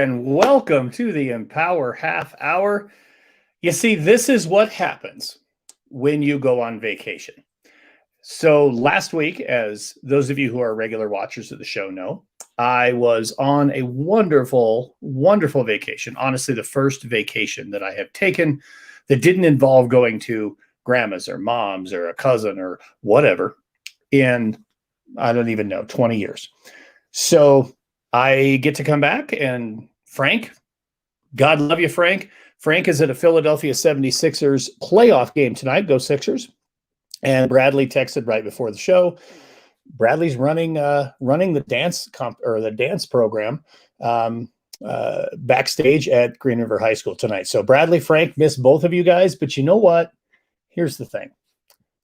and welcome to the Empower Half Hour. You see, this is what happens when you go on vacation. So last week, as those of you who are regular watchers of the show know, I was on a wonderful, wonderful vacation. Honestly, the first vacation that I have taken that didn't involve going to grandma's or mom's or a cousin or whatever in, I don't even know, 20 years. So I get to come back, and Frank, God love you, Frank. Frank is at a Philadelphia 76ers playoff game tonight. Go Sixers. And Bradlee texted right before the show. Bradlee's running the dance program backstage at Green River High School tonight. So Bradlee, Frank, miss both of you guys, but you know what? Here's the thing.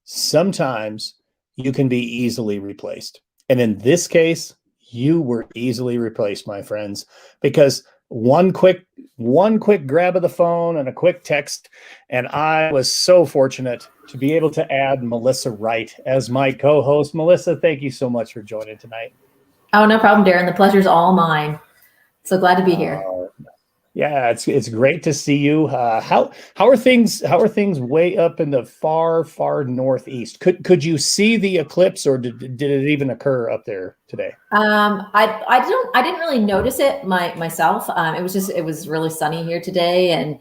Sometimes you can be easily replaced. And in this case, you were easily replaced, my friends, because one quick grab of the phone and a quick text, and I was so fortunate to be able to add Melissa Wright as my co-host. Melissa, thank you so much for joining tonight. Oh, no problem, Darrin. The pleasure's all mine. So glad to be here. Yeah, it's great to see you. How are things way up in the far northeast? Could you see the eclipse, or did it even occur up there today? I didn't really notice it myself. It was really sunny here today, and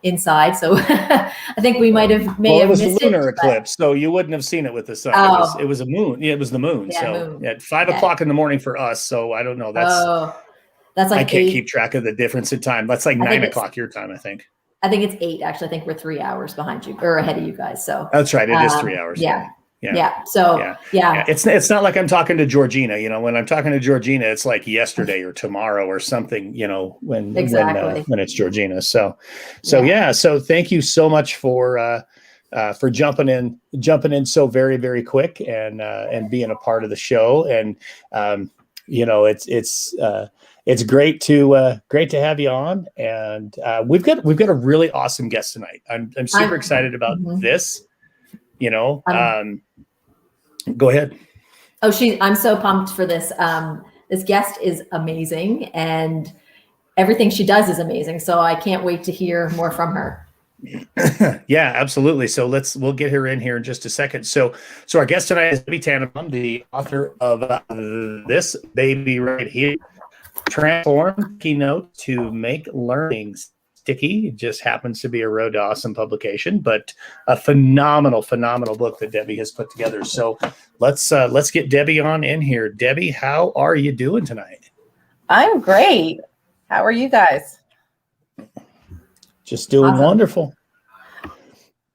inside. So I think we may have missed it. It was a lunar eclipse, so you wouldn't have seen it with the sun. Oh. It was a moon. Yeah, it was the moon. Yeah, so moon. At 5 o'clock in the morning for us. So I don't know. That's like I can't keep track of the difference in time. That's like 9 o'clock your time, I think. I think it's 8. Actually, I think we're 3 hours behind you or ahead of you guys. So that's right. It is 3 hours. Yeah. So it's not like I'm talking to Georgina. When I'm talking to Georgina, it's like yesterday or tomorrow or something. When it's Georgina. So thank you so much for jumping in so very, very quick and being a part of the show. And it's great to have you on, and we've got a really awesome guest tonight. I'm super excited about this. Go ahead. I'm so pumped for this. This guest is amazing, and everything she does is amazing. So I can't wait to hear more from her. Yeah, absolutely. So we'll get her in here in just a second. So our guest tonight is Debbie Tannenbaum, the author of this baby right here, Transform Keynote to Make Learning Sticky. It just happens to be a Road to Awesome publication, but a phenomenal book that Debbie has put together. So let's get Debbie on in here. Debbie, how are you doing tonight? I'm great. How are you guys? Just doing wonderful.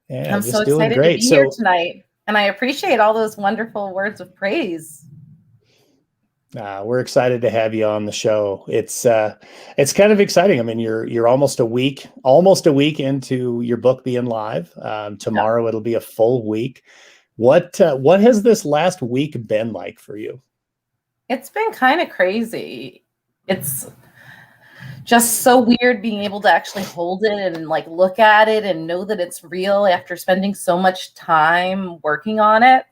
Yeah, I'm so excited to be here tonight, and I appreciate all those wonderful words of praise. We're excited to have you on the show. It's kind of exciting. I mean, you're almost a week into your book being live. Tomorrow it'll be a full week. What has this last week been like for you? It's been kind of crazy. It's just so weird being able to actually hold it and like look at it and know that it's real after spending so much time working on it.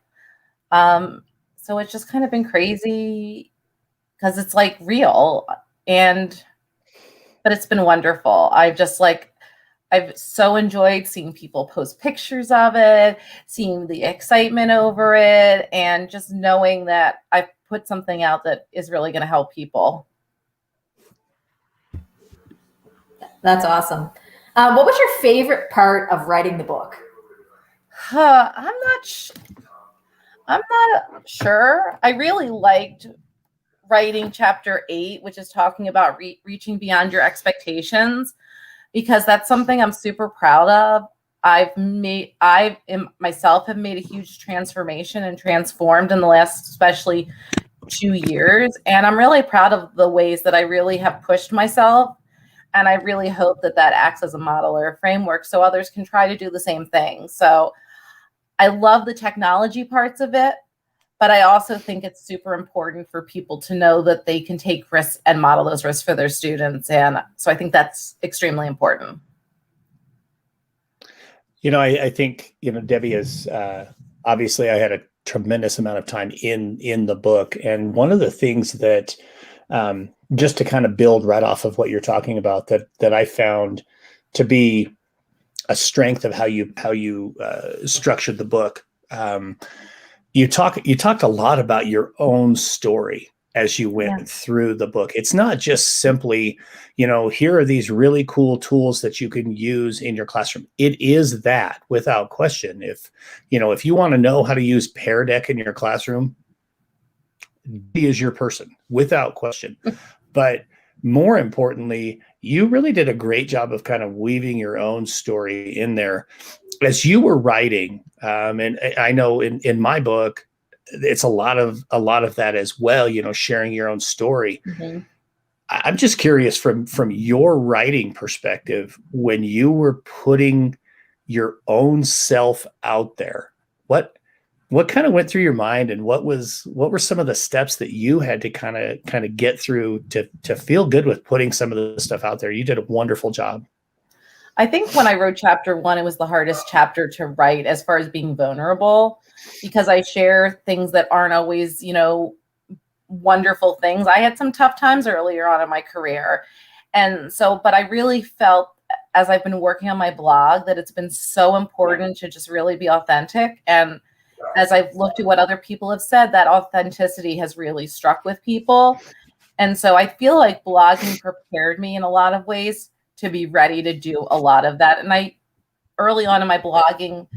So it's just kind of been crazy because it's like real, but it's been wonderful. I've so enjoyed seeing people post pictures of it, seeing the excitement over it, and just knowing that I've put something out that is really going to help people. That's awesome. What was your favorite part of writing the book? I'm not sure. I really liked writing chapter 8, which is talking about reaching beyond your expectations, because that's something I'm super proud of. I myself have made a huge transformation and transformed in the last, especially 2 years. And I'm really proud of the ways that I really have pushed myself. And I really hope that acts as a model or a framework so others can try to do the same thing. So I love the technology parts of it, but I also think it's super important for people to know that they can take risks and model those risks for their students. And so I think that's extremely important. I think, Debbie is obviously I had a tremendous amount of time in the book. And one of the things that just to kind of build right off of what you're talking about, that I found to be a strength of how you structured the book. You talked a lot about your own story as you went through the book. It's not just simply, here are these really cool tools that you can use in your classroom. It is that, without question. If you want to know how to use Pear Deck in your classroom, he is your person, without question. But more importantly, you really did a great job of kind of weaving your own story in there as you were writing. And I know in my book, it's a lot of that as well, sharing your own story. Mm-hmm. I'm just curious from your writing perspective, when you were putting your own self out there, what kind of went through your mind, and what were some of the steps that you had to kind of get through to feel good with putting some of the stuff out there? You did a wonderful job. I think when I wrote chapter 1, it was the hardest chapter to write as far as being vulnerable, because I share things that aren't always, wonderful things. I had some tough times earlier on in my career. And so, but I really felt, as I've been working on my blog, that it's been so important to just really be authentic. And as I've looked at what other people have said, that authenticity has really struck with people. And so I feel like blogging prepared me in a lot of ways to be ready to do a lot of that. And early on in my blogging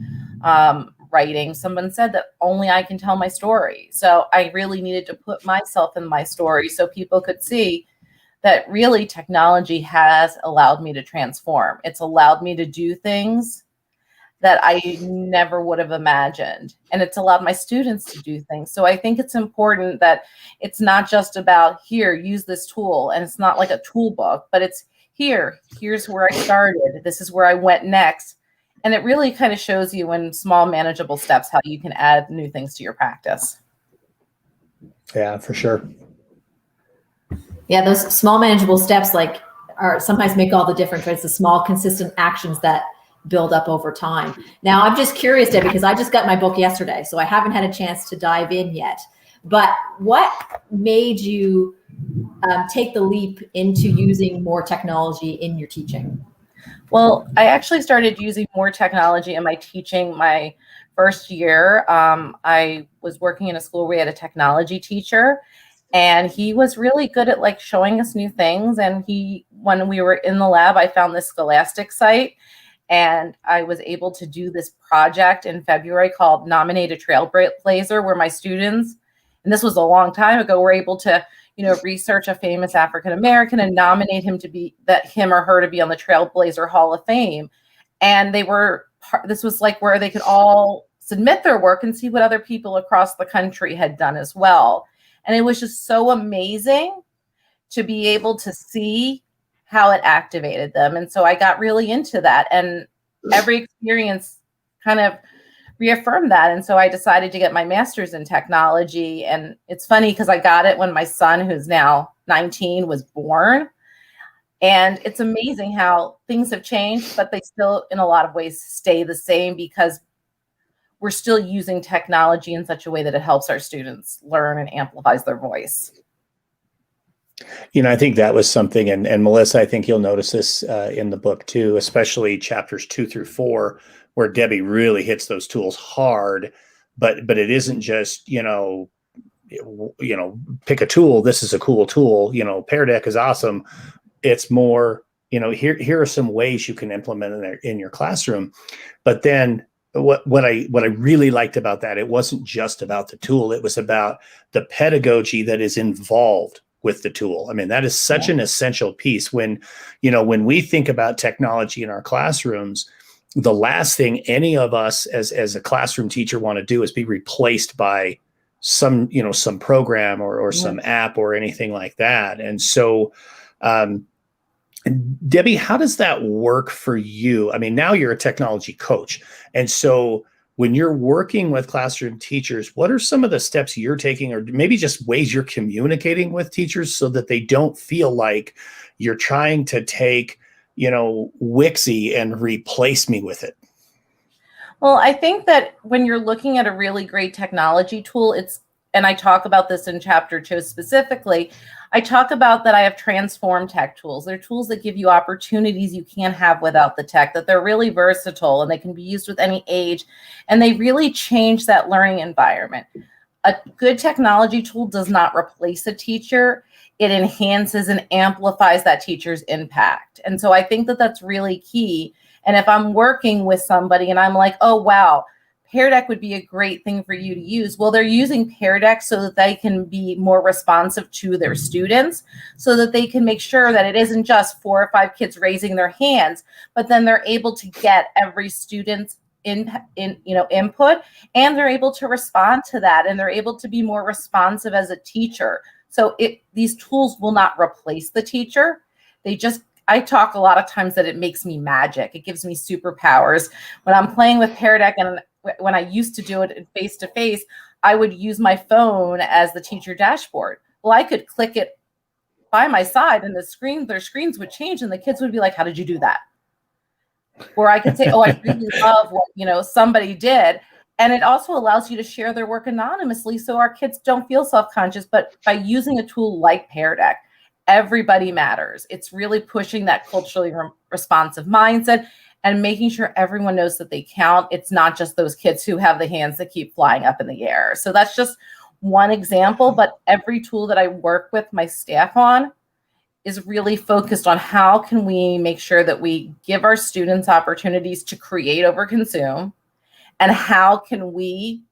writing, someone said that only I can tell my story. So I really needed to put myself in my story so people could see that really technology has allowed me to transform. It's allowed me to do things that I never would have imagined. And it's allowed my students to do things. So I think it's important that it's not just about, here, use this tool. And it's not like a tool book, but it's here's where I started. This is where I went next. And it really kind of shows you in small, manageable steps how you can add new things to your practice. Yeah, for sure. Yeah, those small, manageable steps are sometimes make all the difference. Right? It's the small, consistent actions that build up over time. Now, I'm just curious, Debbie, because I just got my book yesterday, so I haven't had a chance to dive in yet. But what made you take the leap into using more technology in your teaching? Well, I actually started using more technology in my teaching my first year. I was working in a school where we had a technology teacher, and he was really good at showing us new things. And when we were in the lab, I found this Scholastic site, and I was able to do this project in February called Nominate a Trailblazer, where my students, and this was a long time ago, were able to research a famous African-American and nominate him or her to be on the Trailblazer Hall of Fame. And this was where they could all submit their work and see what other people across the country had done as well. And it was just so amazing to be able to see how it activated them. And so I got really into that, and every experience kind of reaffirmed that. And so I decided to get my master's in technology. And it's funny because I got it when my son, who's now 19, was born. And it's amazing how things have changed, but they still, in a lot of ways, stay the same, because we're still using technology in such a way that it helps our students learn and amplifies their voice. I think that was something, and Melissa, I think you'll notice this in the book too, especially chapters 2 through 4, where Debbie really hits those tools hard, but it isn't just, pick a tool. This is a cool tool. Pear Deck is awesome. It's more, here are some ways you can implement in your classroom. But then what I really liked about that, it wasn't just about the tool. It was about the pedagogy that is involved with the tool. I mean, that is such an essential piece. When we think about technology in our classrooms, the last thing any of us as a classroom teacher want to do is be replaced by some program or some app or anything like that. And so, Debbie, how does that work for you? I mean, now you're a technology coach. And so when you're working with classroom teachers, what are some of the steps you're taking, or maybe just ways you're communicating with teachers so that they don't feel like you're trying to take, Wixie and replace me with it? Well, I think that when you're looking at a really great technology tool, and I talk about this in chapter 2 specifically, I talk about that I have transform tech tools. They're tools that give you opportunities you can't have without the tech, that they're really versatile and they can be used with any age, and they really change that learning environment. A good technology tool does not replace a teacher. It enhances and amplifies that teacher's impact. And so I think that that's really key. And if I'm working with somebody and I'm like, oh, wow, Pear Deck would be a great thing for you to use. Well, they're using Pear Deck so that they can be more responsive to their students, so that they can make sure that it isn't just 4 or 5 kids raising their hands, but then they're able to get every student's input, and they're able to respond to that, and they're able to be more responsive as a teacher. So these tools will not replace the teacher. I talk a lot of times that it makes me magic. It gives me superpowers. When I'm playing with Pear Deck, and when I used to do it face-to-face, I would use my phone as the teacher dashboard. Well, I could click it by my side and their screens would change and the kids would be like, how did you do that? Or I could say, oh, I really love what somebody did. And it also allows you to share their work anonymously so our kids don't feel self-conscious. But by using a tool like Pear Deck, everybody matters. It's really pushing that culturally responsive mindset and making sure everyone knows that they count. It's not just those kids who have the hands that keep flying up in the air. So that's just one example, but every tool that I work with my staff on is really focused on how can we make sure that we give our students opportunities to create over consume, and how can we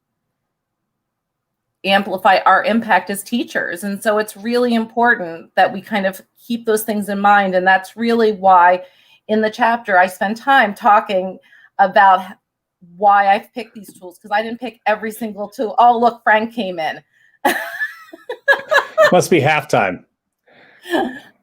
amplify our impact as teachers. And so it's really important that we kind of keep those things in mind. And that's really why in the chapter, I spend time talking about why I've picked these tools, because I didn't pick every single tool. Oh, look, Frank came in. Must be halftime.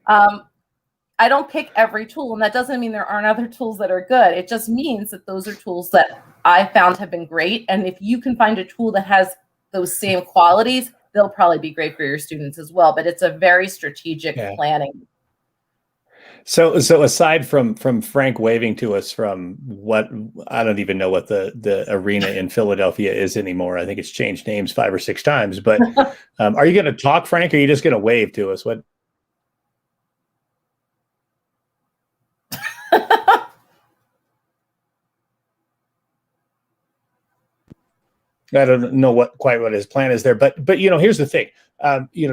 I don't pick every tool, and that doesn't mean there aren't other tools that are good. It just means that those are tools that I found have been great. And if you can find a tool that has those same qualities, they'll probably be great for your students as well. But it's a very strategic planning. So aside from Frank waving to us from what, I don't even know what the arena in Philadelphia is anymore. I think it's changed names 5 or 6 times. But are you going to talk, Frank, or are you just going to wave to us? What? I don't know quite what his plan is there, but here's the thing.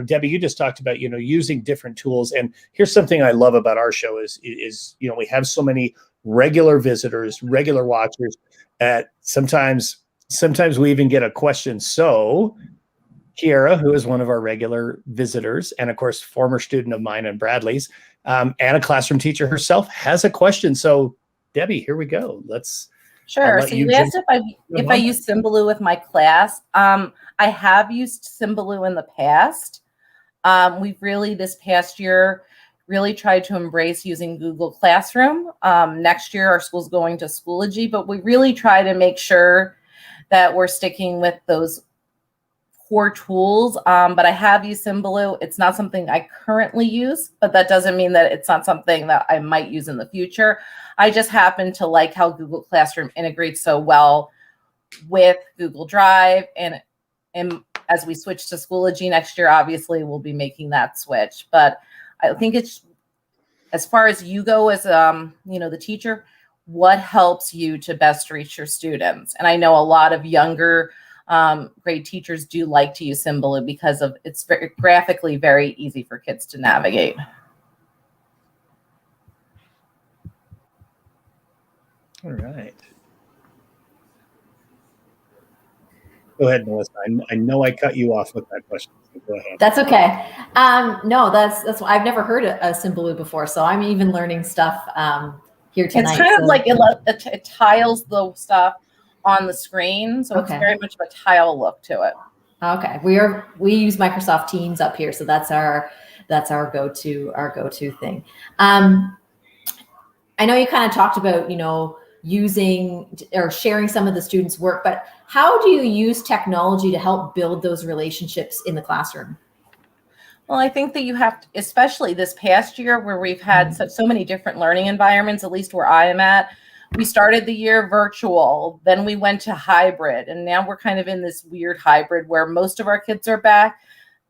Debbie, you just talked about using different tools, and here's something I love about our show is we have so many regular visitors, regular watchers. Sometimes we even get a question. So Kiara, who is one of our regular visitors, and of course former student of mine and Bradlee's, and a classroom teacher herself, has a question. So Debbie, here we go. Sure. So you asked if I use Symbaloo with my class. I have used Symbaloo in the past. We've really this past year really tried to embrace using Google Classroom. Next year our school's going to Schoology, but we really try to make sure that we're sticking with those core tools. But I have used Symbaloo. It's not something I currently use, but that doesn't mean that it's not something that I might use in the future. I just happen to like how Google Classroom integrates so well with Google Drive. And as we switch to Schoology next year, obviously we'll be making that switch. But I think it's, as far as you go as, the teacher, what helps you to best reach your students? And I know a lot of younger grade teachers do like to use Symbaloo because it's graphically very easy for kids to navigate. All right. Go ahead, Melissa. I know I cut you off with that question. So go ahead. That's okay. No, that's I've never heard a Symbaloo before, so I'm even learning stuff here tonight. It's kind of like it tiles the stuff on the screen, so it's very much of a tile look to it. Okay, we use Microsoft Teams up here, so that's our go-to thing. I know you kind of talked about using or sharing some of the students' work, but how do you use technology to help build those relationships in the classroom? Well, I think that you have to, especially this past year where we've had so many different learning environments, at least where I am at. We started the year virtual, then we went to hybrid, and now we're kind of in this weird hybrid where most of our kids are back,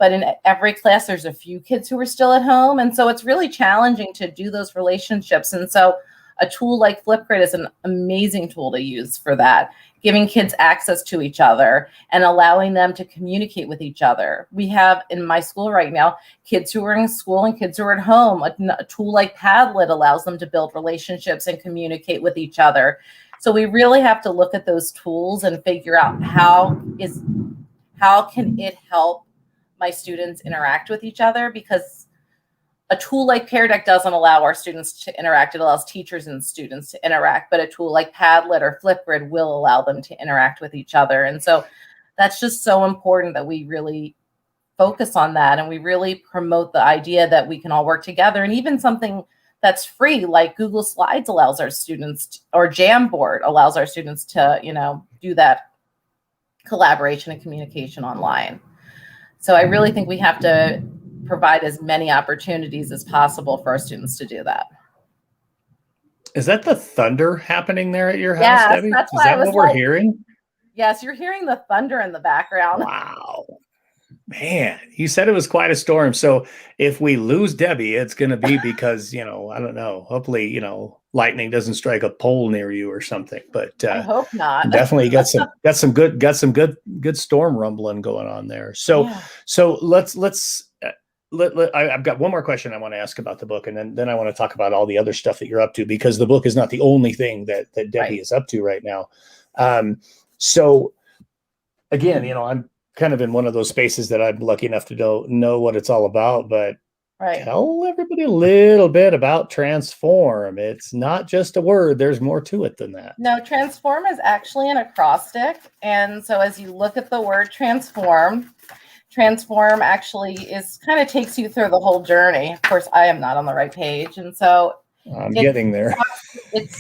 but in every class, there's a few kids who are still at home. And so it's really challenging to do those relationships. And so a tool like Flipgrid is an amazing tool to use for that, giving kids access to each other and allowing them to communicate with each other. We have in my school right now, kids who are in school and kids who are at home. A tool like Padlet allows them to build relationships and communicate with each other. So we really have to look at those tools and figure out how can it help my students interact with each other, because a tool like Pear Deck doesn't allow our students to interact. It allows teachers and students to interact, but a tool like Padlet or Flipgrid will allow them to interact with each other. And so that's just so important that we really focus on that and we really promote the idea that we can all work together. And even something that's free, like Google Slides allows our students, or Jamboard allows our students to, do that collaboration and communication online. So I really think we have to provide as many opportunities as possible for our students to do that. Is that the thunder happening there at your house, Yes, Debbie? that's Is why I that was what we're like- hearing? Yes, you're hearing the thunder in the background. Wow. Man, you said it was quite a storm. So if we lose Debbie, it's going to be because, I don't know, hopefully, lightning doesn't strike a pole near you or something, but I hope not. definitely got some good storm rumbling going on there. So, Yeah. so I've got one more question I want to ask about the book, and then I want to talk about all the other stuff that you're up to, because the book is not the only thing that Debbie Right. is up to right now. So again, I'm kind of in one of those spaces that I'm lucky enough to know what it's all about, but Right. tell everybody a little bit about transform. It's not just a word. There's more to it than that. No, transform is actually an acrostic. And so as you look at the word transform actually takes you through the whole journey. Of course, I am not on the right page. And so I'm getting there. It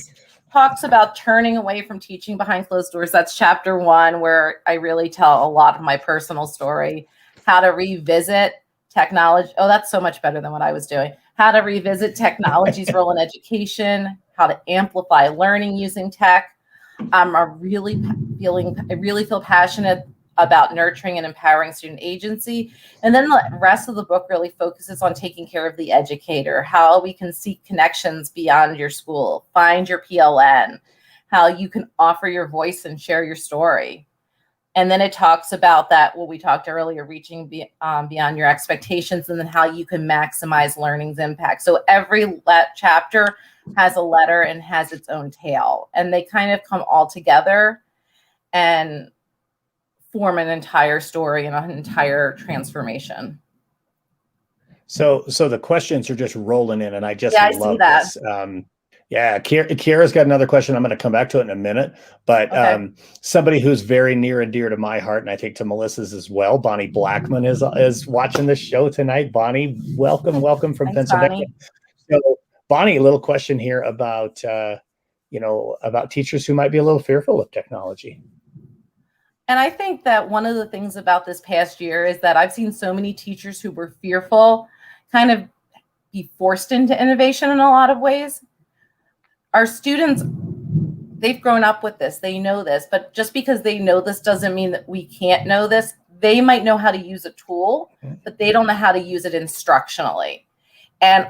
talks about turning away from teaching behind closed doors. That's chapter 1, where I really tell a lot of my personal story, how to revisit technology. Oh, that's so much better than what I was doing. How to revisit technology's role in education, how to amplify learning using tech. I really feel passionate about nurturing and empowering student agency. And then the rest of the book really focuses on taking care of the educator, how we can seek connections beyond your school, find your PLN, how you can offer your voice and share your story. And then it talks about that, what we talked earlier, reaching beyond your expectations, and then how you can maximize learning's impact. So every chapter has a letter and has its own tale, and they kind of come all together and form an entire story and an entire transformation. So the questions are just rolling in, and I just I love see that. this. Kiara's got another question. I'm going to come back to it in a minute, but Okay. Somebody who's very near and dear to my heart, and I think to Melissa's as well, Bonnie Blackman is watching this show tonight. Bonnie, welcome from Thanks, Pennsylvania. Bonnie. So Bonnie, a little question here about about teachers who might be a little fearful of technology. And I think that one of the things about this past year is that I've seen so many teachers who were fearful kind of be forced into innovation in a lot of ways. Our students, they've grown up with this, they know this, but just because they know this doesn't mean that we can't know this. They might know how to use a tool, but they don't know how to use it instructionally. And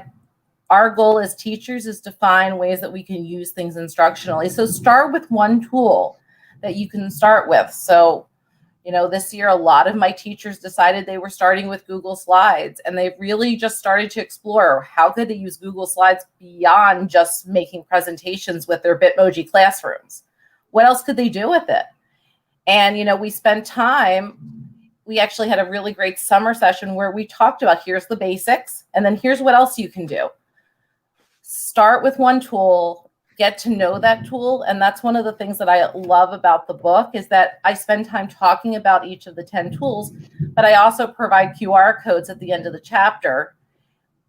our goal as teachers is to find ways that we can use things instructionally. So start with one tool that you can start with. So, this year, a lot of my teachers decided they were starting with Google Slides, and they've really just started to explore how could they use Google Slides beyond just making presentations with their Bitmoji classrooms. What else could they do with it? And, we spent time, we actually had a really great summer session where we talked about here's the basics, and then here's what else you can do. Start with one tool, get to know that tool. And that's one of the things that I love about the book is that I spend time talking about each of the 10 tools, but I also provide QR codes at the end of the chapter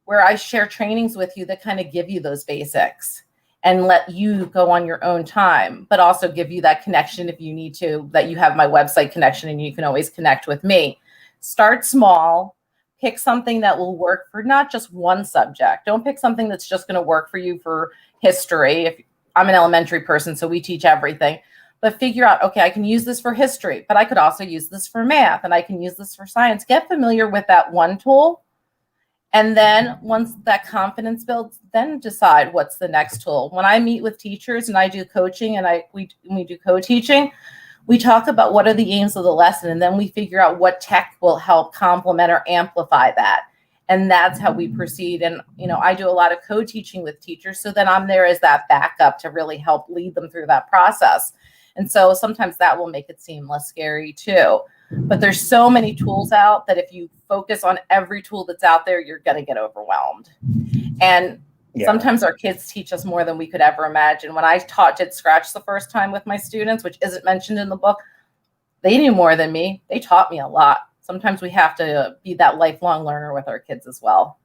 where I share trainings with you that kind of give you those basics and let you go on your own time, but also give you that connection if you need to, that you have my website connection and you can always connect with me. Start small. Pick something that will work for not just one subject. Don't pick something that's just going to work for you for history. If I'm an elementary person, so we teach everything, but figure out, okay, I can use this for history, but I could also use this for math, and I can use this for science. Get familiar with that one tool. And then once that confidence builds, then decide what's the next tool. When I meet with teachers and I do coaching and we do co-teaching, we talk about what are the aims of the lesson, and then we figure out what tech will help complement or amplify that. And that's how we proceed. And, I do a lot of co-teaching with teachers, so then I'm there as that backup to really help lead them through that process. And so sometimes that will make it seem less scary too. But there's so many tools out that if you focus on every tool that's out there, you're going to get overwhelmed. And sometimes our kids teach us more than we could ever imagine. When I did Scratch the first time with my students, which isn't mentioned in the book, they knew more than me. They taught me a lot. Sometimes we have to be that lifelong learner with our kids as well.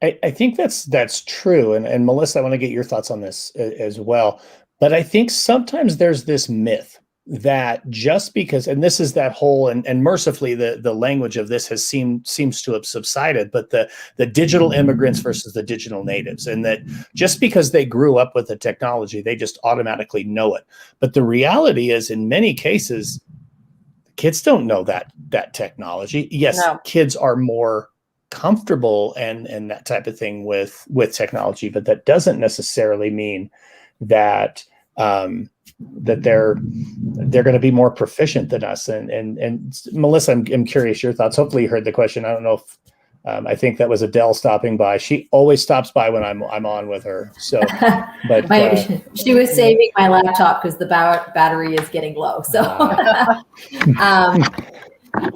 I think that's true. And Melissa, I want to get your thoughts on this as well. But I think sometimes there's this myth that just because, and this is that whole, and mercifully the language of this seems to have subsided, but the digital immigrants versus the digital natives, and that just because they grew up with the technology, they just automatically know it. But the reality is, in many cases, kids don't know that technology. Yes, no. Kids are more comfortable and that type of thing with technology, but that doesn't necessarily mean that that they're going to be more proficient than us. And Melissa, I'm curious your thoughts. Hopefully you heard the question. I don't know if I think that was Adele stopping by. She always stops by when I'm on with her. So, but she was saving my laptop because the battery is getting low. So,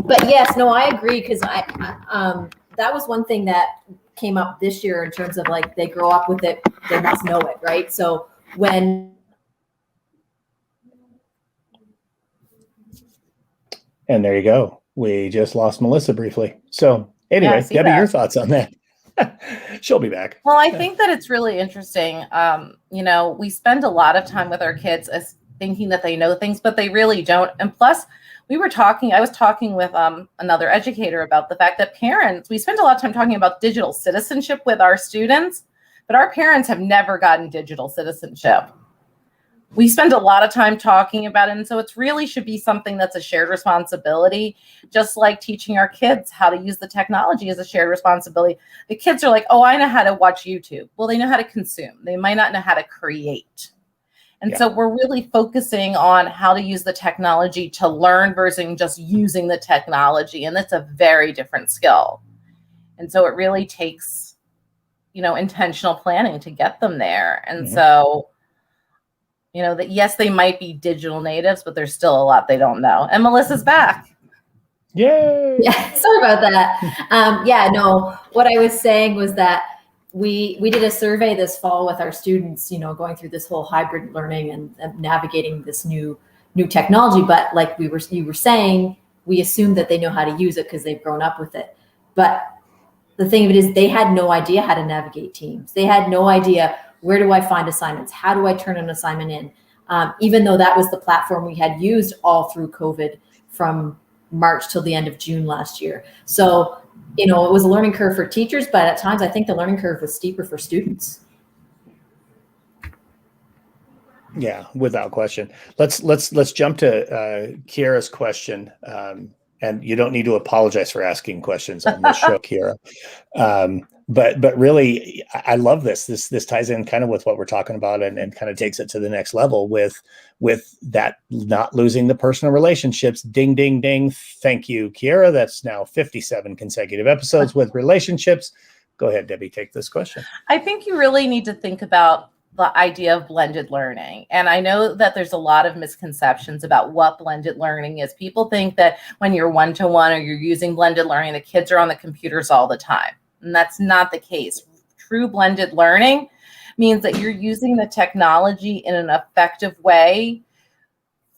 but yes, no, I agree, because that was one thing that came up this year in terms of like they grow up with it, they must know it, right? So when. And there you go. We just lost Melissa briefly. So anyway, Debbie, your thoughts on that? She'll be back. Well, I think that it's really interesting. We spend a lot of time with our kids as thinking that they know things, but they really don't. And plus, I was talking with another educator about the fact that parents, we spend a lot of time talking about digital citizenship with our students, but our parents have never gotten digital citizenship. We spend a lot of time talking about it. And so it really should be something that's a shared responsibility, just like teaching our kids how to use the technology is a shared responsibility. The kids are like, oh, I know how to watch YouTube. Well, they know how to consume. They might not know how to create. And so we're really focusing on how to use the technology to learn versus just using the technology. And that's a very different skill. And so it really takes, intentional planning to get them there. And so, that yes, they might be digital natives, but there's still a lot they don't know. And Melissa's back. Yay! Yeah, sorry about that. What I was saying was that we did a survey this fall with our students, going through this whole hybrid learning and navigating this new technology. But like you were saying, we assume that they know how to use it because they've grown up with it. But the thing of it is, they had no idea how to navigate Teams. They had no idea, where do I find assignments? How do I turn an assignment in? Even though that was the platform we had used all through COVID from March till the end of June last year. So, it was a learning curve for teachers, but at times I think the learning curve was steeper for students. Yeah, without question. Let's jump to Kiara's question. And you don't need to apologize for asking questions on this show, Kiara. But really, I love this. This ties in kind of with what we're talking about and kind of takes it to the next level with that not losing the personal relationships. Ding, ding, ding. Thank you, Kiara. That's now 57 consecutive episodes with relationships. Go ahead, Debbie, take this question. I think you really need to think about the idea of blended learning. And I know that there's a lot of misconceptions about what blended learning is. People think that when you're one-to-one or you're using blended learning, the kids are on the computers all the time. And that's not the case. True blended learning means that you're using the technology in an effective way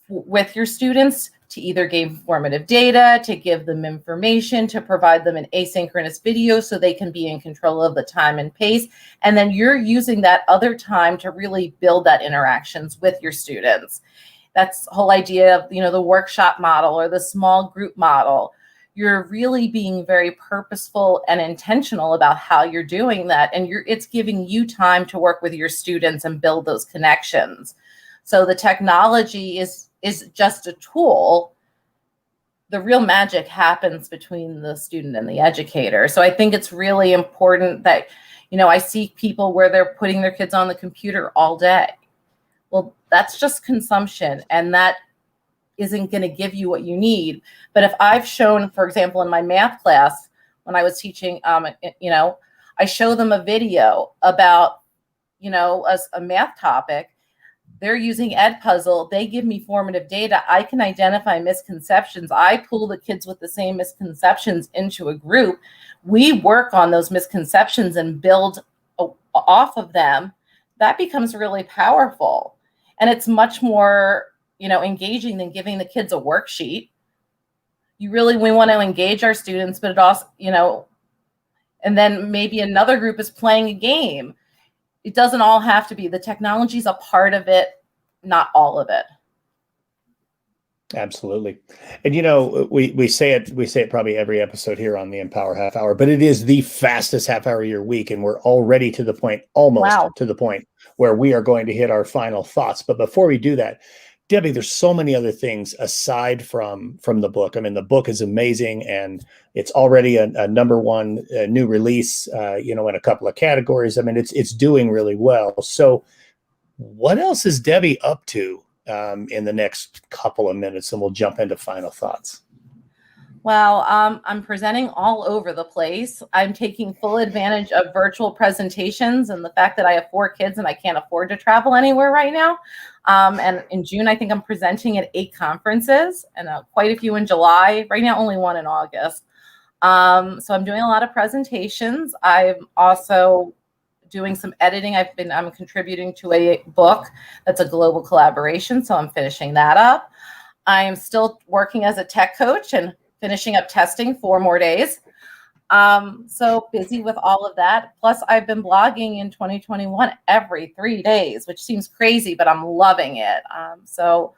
with your students to either gain formative data, to give them information, to provide them an asynchronous video so they can be in control of the time and pace. And then you're using that other time to really build that interactions with your students. That's the whole idea of, the workshop model or the small group model. You're really being very purposeful and intentional about how you're doing that. And it's giving you time to work with your students and build those connections. So the technology is just a tool. The real magic happens between the student and the educator. So I think it's really important that, I see people where they're putting their kids on the computer all day. Well, that's just consumption, and that isn't going to give you what you need. But if I've shown, for example, in my math class, when I was teaching, I show them a video about, a math topic. They're using Edpuzzle. They give me formative data. I can identify misconceptions. I pull the kids with the same misconceptions into a group. We work on those misconceptions and build off of them. That becomes really powerful. And it's much more, engaging than giving the kids a worksheet. We want to engage our students, but it also, and then maybe another group is playing a game. It doesn't all have to be. The technology is a part of it, not all of it. Absolutely. And we say it probably every episode here on the Empower Half Hour, but it is the fastest half hour of your week, and we're already to the point, almost to the point where we are going to hit our final thoughts. But before we do that, Debbie, there's so many other things aside from the book. I mean, the book is amazing, and it's already a #1 new release, in a couple of categories. I mean, it's doing really well. So what else is Debbie up to in the next couple of minutes? And we'll jump into final thoughts. Well, I'm presenting all over the place. I'm taking full advantage of virtual presentations and the fact that I have 4 kids and I can't afford to travel anywhere right now. And in June, I think I'm presenting at 8 conferences, and quite a few in July. Right now, only 1 in August. So I'm doing a lot of presentations. I'm also doing some editing. I'm contributing to a book that's a global collaboration, so I'm finishing that up. I am still working as a tech coach and finishing up testing 4 more days. So busy with all of that. Plus, I've been blogging in 2021 every 3 days, which seems crazy, but I'm loving it. So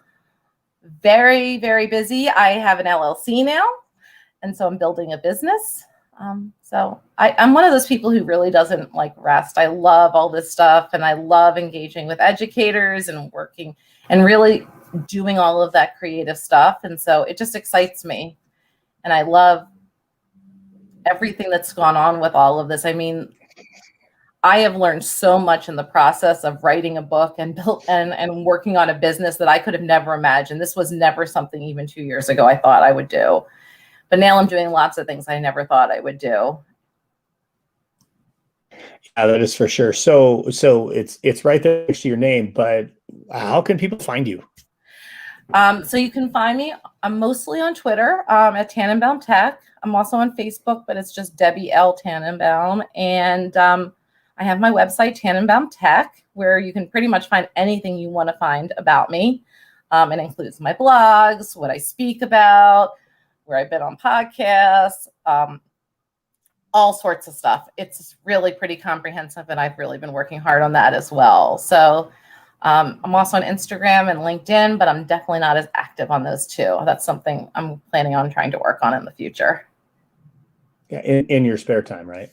very, very busy. I have an LLC now, and so I'm building a business. So I'm one of those people who really doesn't like rest. I love all this stuff, and I love engaging with educators and working and really doing all of that creative stuff. And so it just excites me. And I love everything that's gone on with all of this. I mean, I have learned so much in the process of writing a book and working on a business that I could have never imagined. This was never something even 2 years ago I thought I would do. But now I'm doing lots of things I never thought I would do. Yeah, that is for sure. So it's right there next to your name, but how can people find you? So you can find me. I'm mostly on Twitter at Tannenbaum Tech. I'm also on Facebook, but it's just Debbie L. Tannenbaum. And I have my website, Tannenbaum Tech, where you can pretty much find anything you want to find about me. It includes my blogs, what I speak about, where I've been on podcasts, all sorts of stuff. It's really pretty comprehensive, and I've really been working hard on that as well. So I'm also on Instagram and LinkedIn, but I'm definitely not as active on those two. That's something I'm planning on trying to work on in the future. Yeah, in your spare time, right?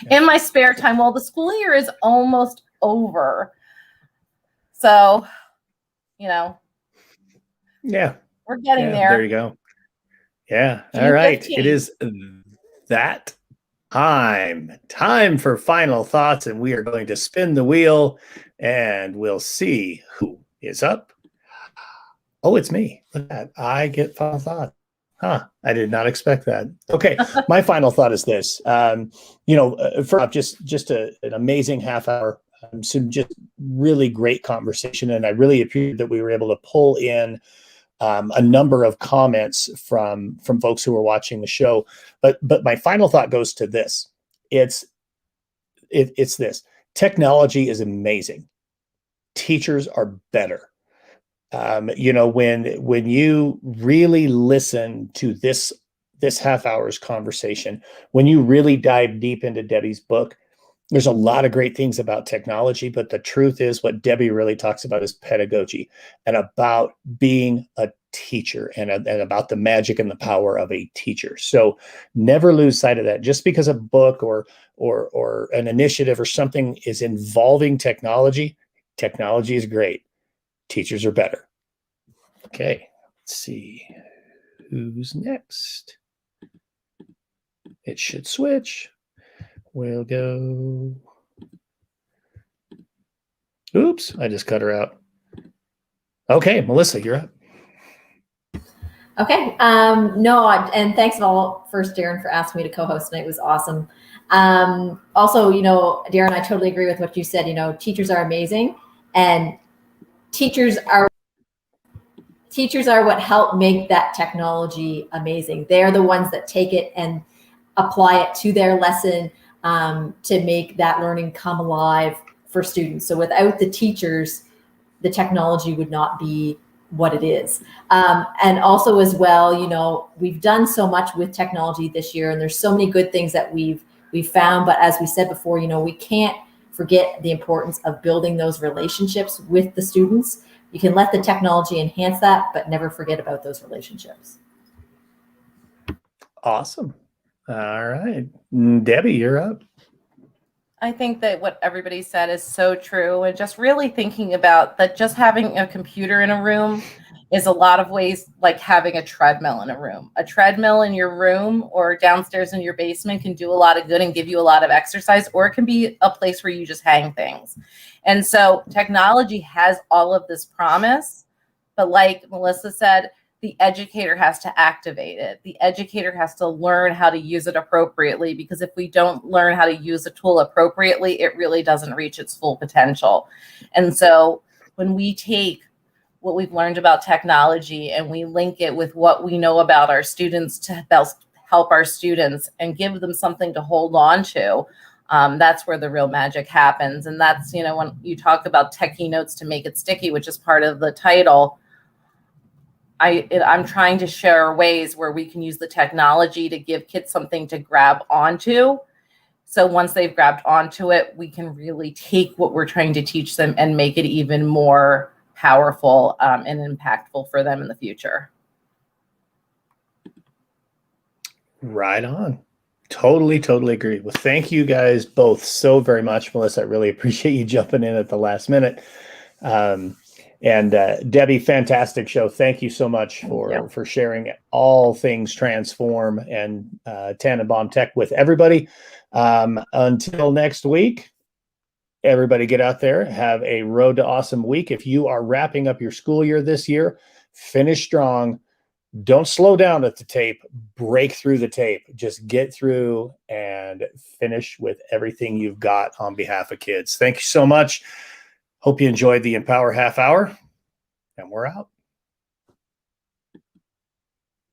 Yeah. In my spare time. Well, the school year is almost over. So, Yeah. We're getting there. There you go. Yeah. June All right. 15th. It is that time for final thoughts, and we are going to spin the wheel and we'll see who is up. Oh, it's me. Look at that. I get final thought. I did not expect that. Okay. My final thought is this. First off, just an amazing half hour, some just really great conversation. And I really appreciate that we were able to pull in a number of comments from folks who were watching the show. But my final thought goes to this. It's this. Technology is amazing. Teachers are better. When you really listen to this half hour's conversation, when you really dive deep into Debbie's book, there's a lot of great things about technology, but the truth is what Debbie really talks about is pedagogy and about being a teacher and about the magic and the power of a teacher. So never lose sight of that. Just because a book or an initiative or something is involving technology is great. Teachers are better. Okay, let's see. Who's next? It should switch. We'll go. Oops, I just cut her out. Okay, Melissa, you're up. Okay. And thanks all first, Darrin, for asking me to co-host tonight. It was awesome. Also, Darrin, I totally agree with what you said. Teachers are amazing, and teachers are what help make that technology amazing. They're the ones that take it and apply it to their lesson to make that learning come alive for students. So without the teachers, the technology would not be what it is. And also as well, we've done so much with technology this year, and there's so many good things that we've found. But as we said before, we can't forget the importance of building those relationships with the students. You can let the technology enhance that, but never forget about those relationships. Awesome. All right. Debbie, you're up. I think that what everybody said is so true. And just really thinking about that, just having a computer in a room is a lot of ways like having a treadmill in a room. A treadmill in your room or downstairs in your basement can do a lot of good and give you a lot of exercise, or it can be a place where you just hang things. And so technology has all of this promise, but like Melissa said, the educator has to activate it. The educator has to learn how to use it appropriately, because if we don't learn how to use a tool appropriately, it really doesn't reach its full potential. And so when we take what we've learned about technology and we link it with what we know about our students to help our students and give them something to hold on to, that's where the real magic happens. And that's, when you talk about Techy notes to make it sticky, which is part of the title, I'm trying to share ways where we can use the technology to give kids something to grab onto. So once they've grabbed onto it, we can really take what we're trying to teach them and make it even more powerful and impactful for them in the future. Right on. Totally agree. Well, thank you guys both so very much. Melissa, I really appreciate you jumping in at the last minute. And Debbie, fantastic show. Thank you so much for sharing all things Transform and Tannenbaum Tech with everybody. Until next week, everybody get out there, have a Road to Awesome week. If you are wrapping up your school year this year, finish strong. Don't slow down at the tape. Break through the tape. Just get through and finish with everything you've got on behalf of kids. Thank you so much. Hope you enjoyed the Empower Half Hour, and we're out.